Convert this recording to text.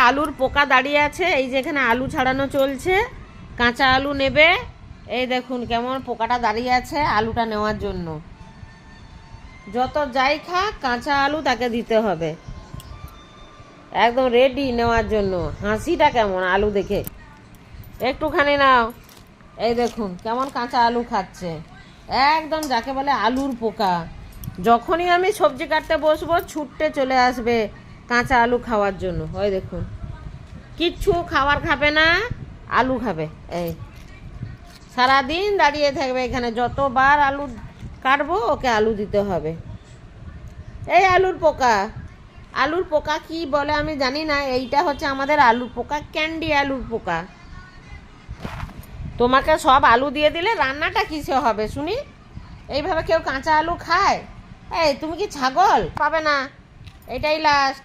আলুর পোকা দাঁড়িয়ে আছে, এই যে এখানে আলু ছাড়ানো চলছে, কাঁচা আলু নেবে। এই দেখুন কেমন পোকাটা দাঁড়িয়ে আছে আলুটা নেওয়ার জন্য। যত যাই খাক কাঁচা আলু তাকে দিতে হবে, একদম রেডি নেওয়ার জন্য। হাসিটা কেমন আলু দেখে, একটুখানি নাও। এই দেখুন কেমন কাঁচা আলু খাচ্ছে, একদম যাকে বলে আলুর পোকা। যখনই আমি সবজি কাটতে বসবো ছুটতে চলে আসবে কাঁচা আলু খাওয়ার জন্য। ওই দেখুন কিচ্ছু খাবার খাবে না, আলু খাবে। এই সারাদিন দাঁড়িয়ে থাকবে এখানে, যতবার আলু কাটবো ওকে আলু দিতে হবে। এই আলুর পোকা, আলুর পোকা কি বলে আমি জানি না, এইটা হচ্ছে আমাদের আলুর পোকা, ক্যান্ডি আলুর পোকা। তোমাকে সব আলু দিয়ে দিলে রান্নাটা কিসে হবে শুনি? এইভাবে কেউ কাঁচা আলু খায়? এই তুমি কি ছাগল? পাবে না, এটাই লাস্ট।